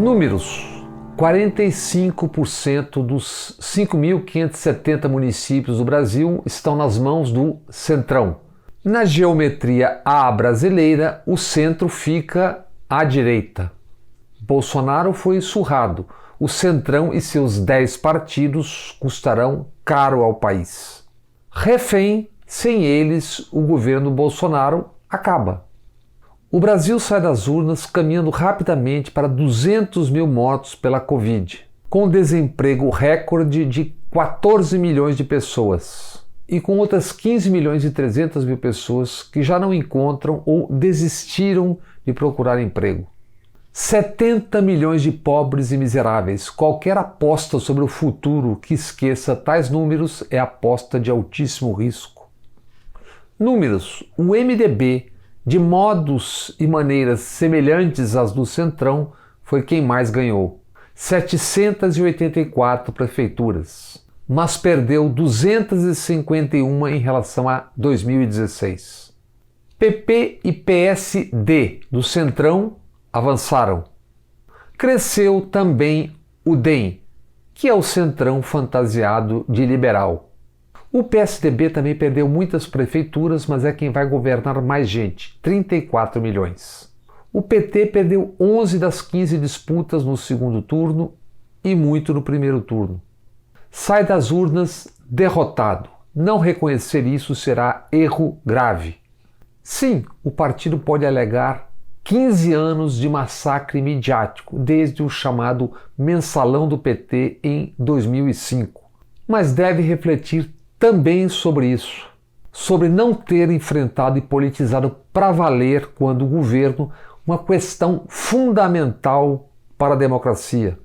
Números: 45% dos 5.570 municípios do Brasil estão nas mãos do Centrão. Na geometria A brasileira, o centro fica à direita. Bolsonaro foi surrado. O Centrão e seus 10 partidos custarão caro ao país. Refém, sem eles, o governo Bolsonaro acaba. O Brasil sai das urnas caminhando rapidamente para 200 mil mortos pela Covid, com desemprego recorde de 14 milhões de pessoas e com outras 15 milhões e 300 mil pessoas que já não encontram ou desistiram de procurar emprego. 70 milhões de pobres e miseráveis. Qualquer aposta sobre o futuro que esqueça tais números é aposta de altíssimo risco. Números: o MDB, de modos e maneiras semelhantes às do Centrão, foi quem mais ganhou. 784 prefeituras, mas perdeu 251 em relação a 2016. PP e PSD do Centrão avançaram. Cresceu também o DEM, que é o Centrão fantasiado de liberal. O PSDB também perdeu muitas prefeituras, mas é quem vai governar mais gente, 34 milhões. O PT perdeu 11 das 15 disputas no segundo turno e muito no primeiro turno. Sai das urnas derrotado. Não reconhecer isso será erro grave. Sim, o partido pode alegar 15 anos de massacre midiático, desde o chamado Mensalão do PT em 2005. Mas deve refletir também sobre isso, sobre não ter enfrentado e politizado para valer, quando o governo, uma questão fundamental para a democracia: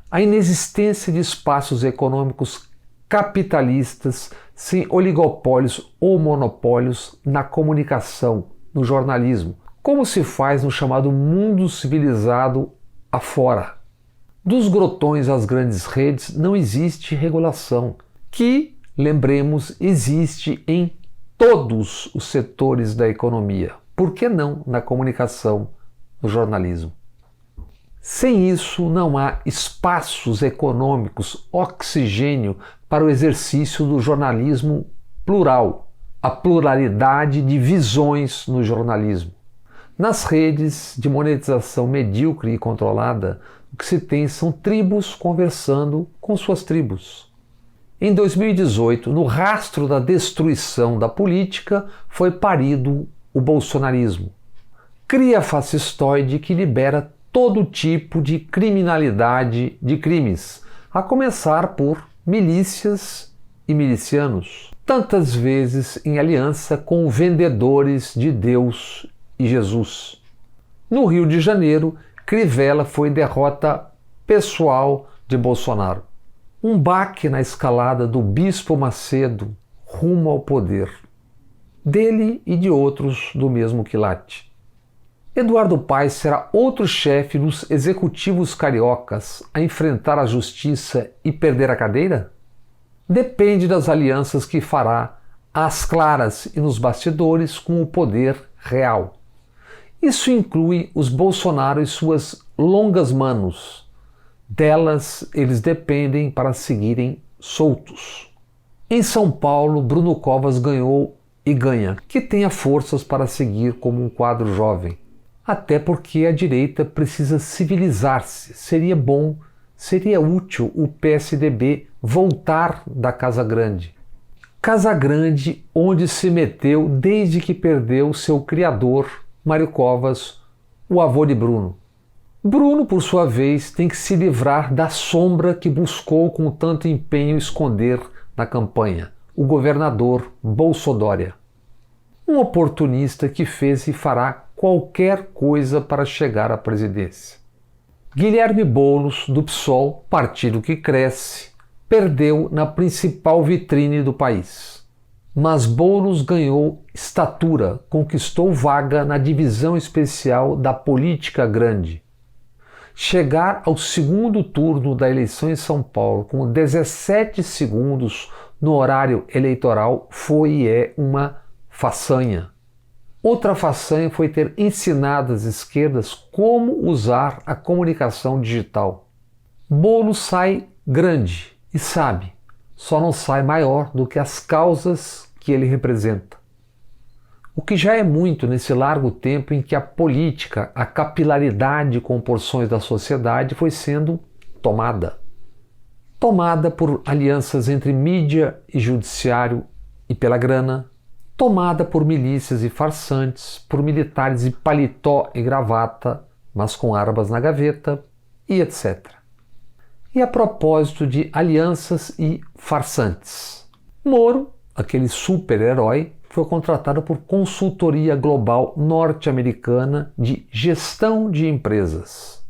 a inexistência de espaços econômicos capitalistas sem oligopólios ou monopólios na comunicação, no jornalismo, como se faz no chamado mundo civilizado afora. Dos grotões às grandes redes não existe regulação, que, lembremos, existe em todos os setores da economia. Por que não na comunicação, no jornalismo? Sem isso, não há espaços econômicos, oxigênio para o exercício do jornalismo plural, a pluralidade de visões no jornalismo. Nas redes de monetização medíocre e controlada, o que se tem são tribos conversando com suas tribos. Em 2018, no rastro da destruição da política, foi parido o bolsonarismo. Cria fascistoide que libera todo tipo de criminalidade, de crimes, a começar por milícias e milicianos, tantas vezes em aliança com vendedores de Deus e Jesus. No Rio de Janeiro, Crivella foi derrota pessoal de Bolsonaro. Um baque na escalada do Bispo Macedo rumo ao poder, dele e de outros do mesmo quilate. Eduardo Paes será outro chefe dos executivos cariocas a enfrentar a justiça e perder a cadeira? Depende das alianças que fará às claras e nos bastidores com o poder real. Isso inclui os Bolsonaro e suas longas manos. Delas eles dependem para seguirem soltos. Em São Paulo, Bruno Covas ganhou e ganha, que tenha forças para seguir como um quadro jovem. Até porque a direita precisa civilizar-se. Seria bom, seria útil o PSDB voltar da Casa Grande. Casa Grande onde se meteu desde que perdeu seu criador, Mário Covas, o avô de Bruno. Bruno, por sua vez, tem que se livrar da sombra que buscou com tanto empenho esconder na campanha, o governador Bolsodória. Um oportunista que fez e fará qualquer coisa para chegar à presidência. Guilherme Boulos, do PSOL, partido que cresce, perdeu na principal vitrine do país. Mas Boulos ganhou estatura, conquistou vaga na divisão especial da política grande. Chegar ao segundo turno da eleição em São Paulo com 17 segundos no horário eleitoral foi e é uma façanha. Outra façanha foi ter ensinado às esquerdas como usar a comunicação digital. Bolo sai grande e sabe, só não sai maior do que as causas que ele representa. O que já é muito nesse largo tempo em que a política, a capilaridade com porções da sociedade foi sendo tomada. Tomada por alianças entre mídia e judiciário e pela grana, tomada por milícias e farsantes, por militares de paletó e gravata, mas com armas na gaveta, e etc. E a propósito de alianças e farsantes, Moro, aquele super-herói, foi contratado por consultoria global norte-americana de gestão de empresas,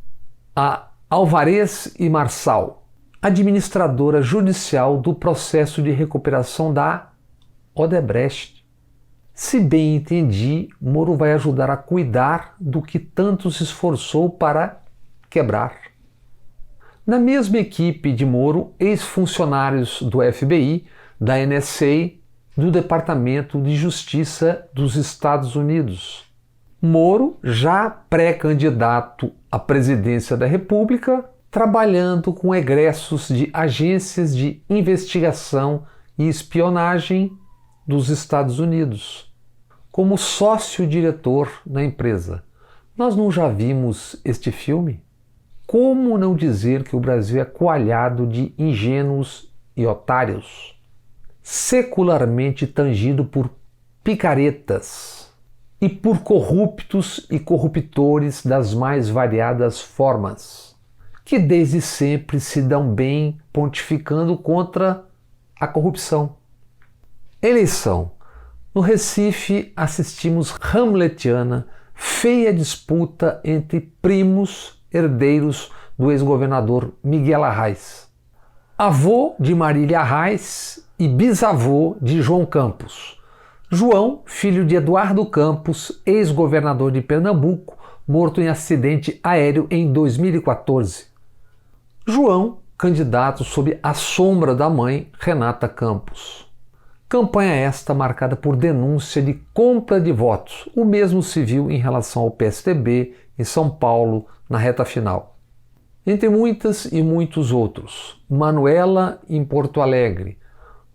a Alvarez e Marçal, administradora judicial do processo de recuperação da Odebrecht. Se bem entendi, Moro vai ajudar a cuidar do que tanto se esforçou para quebrar. Na mesma equipe de Moro, ex-funcionários do FBI, da NSA, do Departamento de Justiça dos Estados Unidos. Moro, já pré-candidato à presidência da República, trabalhando com egressos de agências de investigação e espionagem dos Estados Unidos, como sócio-diretor na empresa. Nós não já vimos este filme? Como não dizer que o Brasil é coalhado de ingênuos e otários, secularmente tangido por picaretas e por corruptos e corruptores das mais variadas formas, que desde sempre se dão bem pontificando contra a corrupção. Eleição. No Recife assistimos hamletiana, feia disputa entre primos herdeiros do ex-governador Miguel Arraes, avô de Marília Arraes e bisavô de João Campos. João, filho de Eduardo Campos, ex-governador de Pernambuco, morto em acidente aéreo em 2014. João, candidato sob a sombra da mãe, Renata Campos. Campanha esta marcada por denúncia de compra de votos. O mesmo se viu em relação ao PSDB em São Paulo, na reta final. Entre muitas e muitos outros, Manuela em Porto Alegre,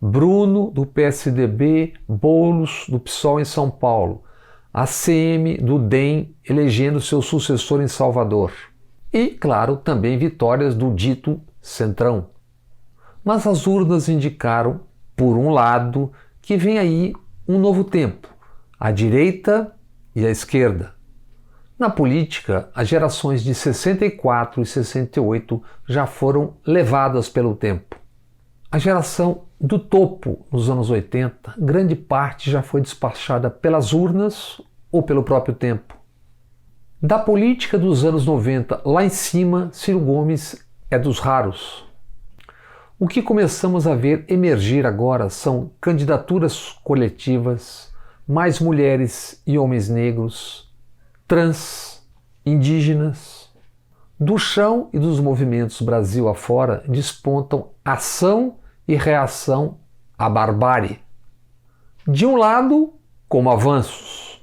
Bruno do PSDB, Boulos do PSOL em São Paulo, ACM do DEM elegendo seu sucessor em Salvador. E, claro, também vitórias do dito Centrão. Mas as urnas indicaram, por um lado, que vem aí um novo tempo, a direita e a esquerda. Na política, as gerações de 64 e 68 já foram levadas pelo tempo. A geração do topo nos anos 80, grande parte já foi despachada pelas urnas ou pelo próprio tempo. Da política dos anos 90 lá em cima, Ciro Gomes é dos raros. O que começamos a ver emergir agora são candidaturas coletivas, mais mulheres e homens negros, trans, indígenas. Do chão e dos movimentos Brasil afora despontam ação e reação à barbárie. De um lado, como avanços.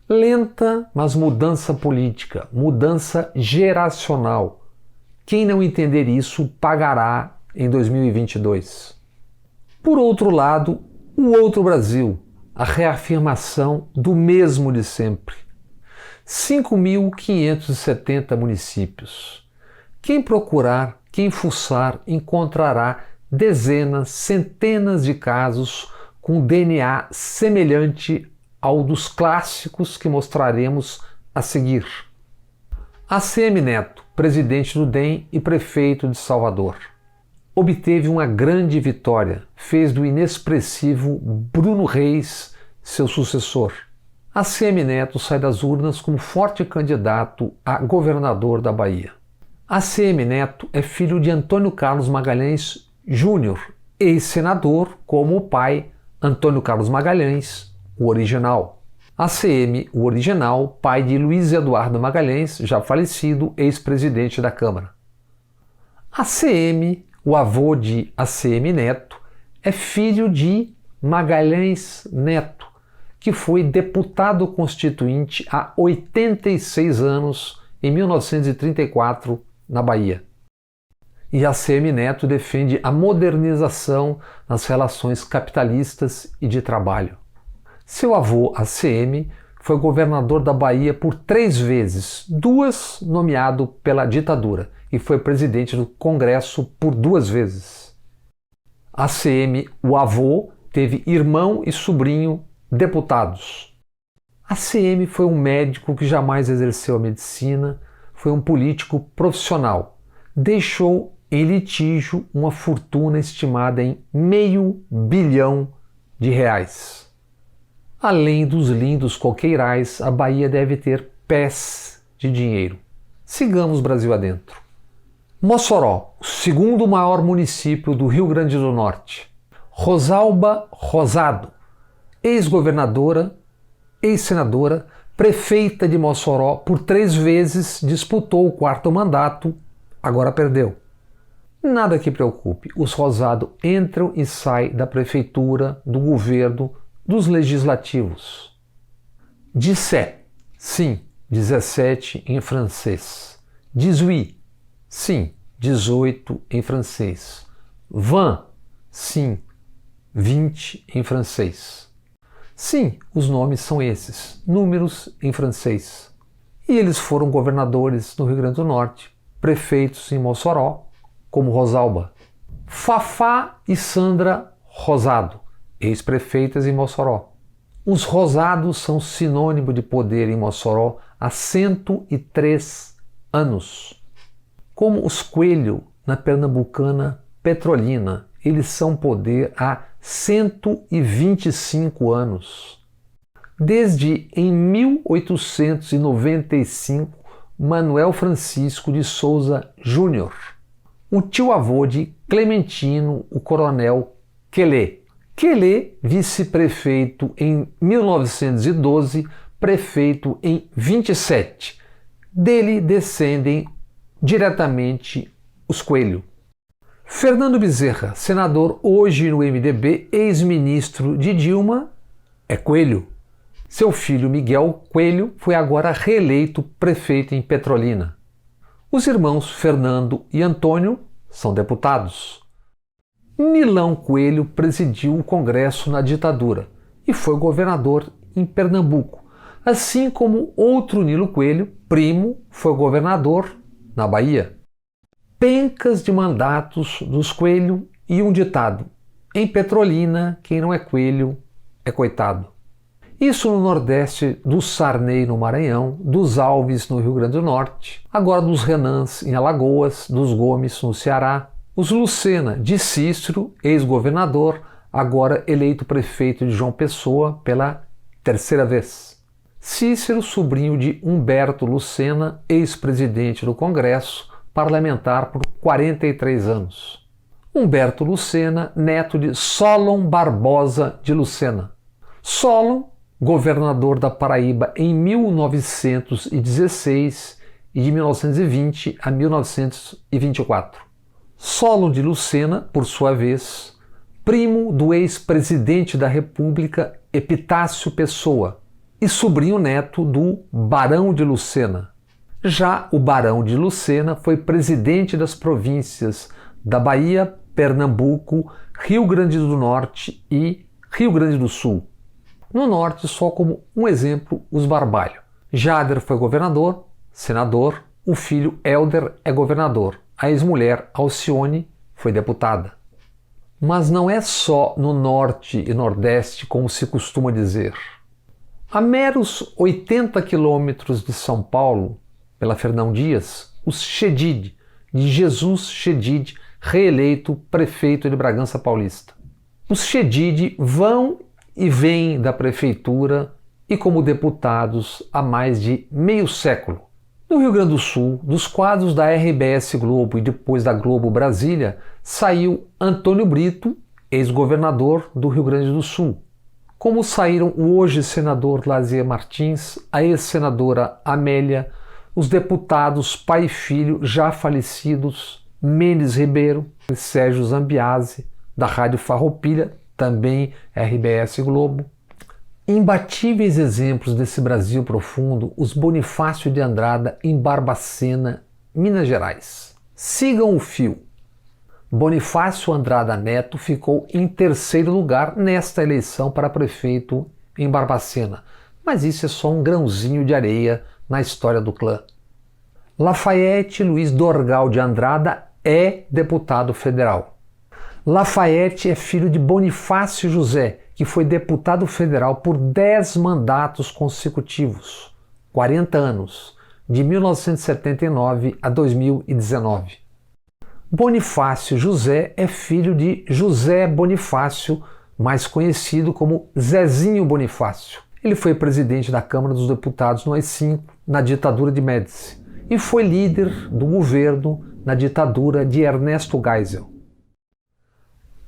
Lenta, mas mudança política, mudança geracional. Quem não entender isso pagará em 2022. Por outro lado, o outro Brasil, a reafirmação do mesmo de sempre. 5.570 municípios. Quem procurar, quem fuçar, encontrará dezenas, centenas de casos com DNA semelhante ao dos clássicos que mostraremos a seguir. ACM Neto, presidente do DEM e prefeito de Salvador, obteve uma grande vitória, fez do inexpressivo Bruno Reis seu sucessor. ACM Neto sai das urnas como forte candidato a governador da Bahia. ACM Neto é filho de Antônio Carlos Magalhães Júnior, ex-senador, como o pai Antônio Carlos Magalhães, o original. ACM, o original, pai de Luiz Eduardo Magalhães, já falecido, ex-presidente da Câmara. ACM, o avô de ACM Neto, é filho de Magalhães Neto, que foi deputado constituinte há 86 anos, em 1934, na Bahia. E ACM Neto defende a modernização nas relações capitalistas e de trabalho. Seu avô, ACM, foi governador da Bahia por 3 vezes, 2 nomeado pela ditadura, e foi presidente do Congresso por 2 vezes. ACM, o avô, teve irmão e sobrinho deputados. ACM foi um médico que jamais exerceu a medicina, foi um político profissional. Deixou em litígio uma fortuna estimada em R$500 bilhão. Além dos lindos coqueirais, a Bahia deve ter pés de dinheiro. Sigamos Brasil adentro. Mossoró, o segundo maior município do Rio Grande do Norte. Rosalba Rosado, ex-governadora, ex-senadora, prefeita de Mossoró, por 3 vezes disputou o 4º mandato, agora perdeu. Nada que preocupe, os Rosado entram e saem da prefeitura, do governo, dos legislativos. 17, sim, 17 em francês. 18, sim, 18 em francês. 20, sim, 20 em francês. Sim, os nomes são esses, números em francês. E eles foram governadores no Rio Grande do Norte, prefeitos em Mossoró, como Rosalba. Fafá e Sandra Rosado, ex-prefeitas em Mossoró. Os Rosados são sinônimo de poder em Mossoró há 103 anos. Como os Coelho na pernambucana Petrolina, eles são poder há 125 anos. Desde em 1895, Manuel Francisco de Souza Júnior, o tio-avô de Clementino, o coronel Quelê. Quelê, vice-prefeito em 1912, prefeito em 27. Dele descendem diretamente os Coelho. Fernando Bezerra, senador hoje no MDB, ex-ministro de Dilma, é Coelho. Seu filho Miguel Coelho foi agora reeleito prefeito em Petrolina. Os irmãos Fernando e Antônio são deputados. Nilão Coelho presidiu o Congresso na ditadura e foi governador em Pernambuco, assim como outro Nilo Coelho, primo, foi governador na Bahia. Pencas de mandatos dos Coelho e um ditado: em Petrolina, quem não é coelho é coitado. Isso no Nordeste, do Sarney no Maranhão, dos Alves no Rio Grande do Norte, agora dos Renans em Alagoas, dos Gomes no Ceará, os Lucena de Cícero, ex-governador, agora eleito prefeito de João Pessoa pela 3ª vez. Cícero, sobrinho de Humberto Lucena, ex-presidente do Congresso, parlamentar por 43 anos. Humberto Lucena, neto de Solon Barbosa de Lucena. Solon, governador da Paraíba em 1916 e de 1920 a 1924. Solon de Lucena, por sua vez, primo do ex-presidente da República Epitácio Pessoa e sobrinho neto do Barão de Lucena. Já o Barão de Lucena foi presidente das províncias da Bahia, Pernambuco, Rio Grande do Norte e Rio Grande do Sul. No Norte, só como um exemplo, os Barbalho. Jader foi governador, senador, o filho Helder é governador, a ex-mulher Alcione foi deputada. Mas não é só no Norte e Nordeste, como se costuma dizer. A meros 80 quilômetros de São Paulo, pela Fernão Dias, os Chedid, de Jesus Chedid, reeleito prefeito de Bragança Paulista. Os Chedid vão e vêm da prefeitura e como deputados há mais de meio século. No Rio Grande do Sul, dos quadros da RBS Globo e depois da Globo Brasília, saiu Antônio Brito, ex-governador do Rio Grande do Sul. Como saíram o hoje senador Lazier Martins, a ex-senadora Amélia, os deputados pai e filho já falecidos Mendes Ribeiro e Sérgio Zambiase, da Rádio Farroupilha, também RBS Globo, Imbatíveis exemplos desse Brasil profundo, os Bonifácio de Andrada em Barbacena, Minas Gerais. Sigam o fio. Bonifácio Andrada Neto ficou em terceiro lugar nesta eleição para prefeito em Barbacena, mas isso é só um grãozinho de areia na história do clã. Lafayette Luiz Dorgal de Andrada é deputado federal. Lafayette é filho de Bonifácio José, que foi deputado federal por 10 mandatos consecutivos, 40 anos, de 1979 a 2019. Bonifácio José é filho de José Bonifácio, mais conhecido como Zezinho Bonifácio. Ele foi presidente da Câmara dos Deputados no AI-5, na ditadura de Médici, e foi líder do governo na ditadura de Ernesto Geisel.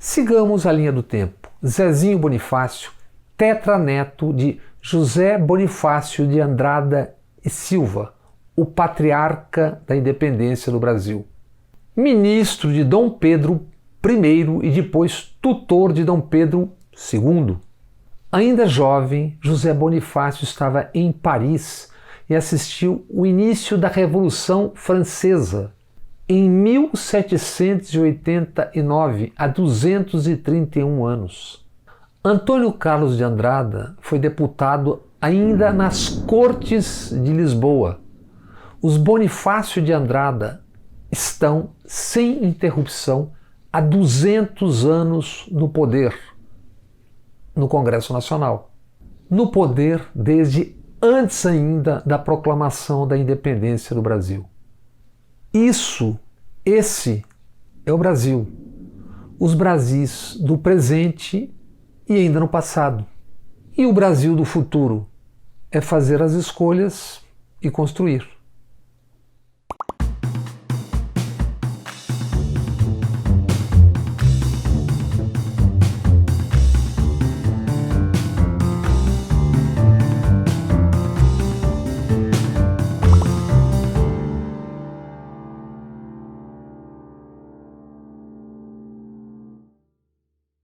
Sigamos a linha do tempo. Zezinho Bonifácio, tetraneto de José Bonifácio de Andrada e Silva, o patriarca da independência do Brasil. Ministro de Dom Pedro I e depois tutor de Dom Pedro II. Ainda jovem, José Bonifácio estava em Paris e assistiu o início da Revolução Francesa em 1789, há 231 anos. Antônio Carlos de Andrada foi deputado ainda nas Cortes de Lisboa. Os Bonifácio de Andrada estão sem interrupção há 200 anos no poder, no Congresso Nacional. No poder desde antes ainda da proclamação da independência do Brasil. Esse é o Brasil. Os Brasis do presente e ainda no passado. E o Brasil do futuro é fazer as escolhas e construir.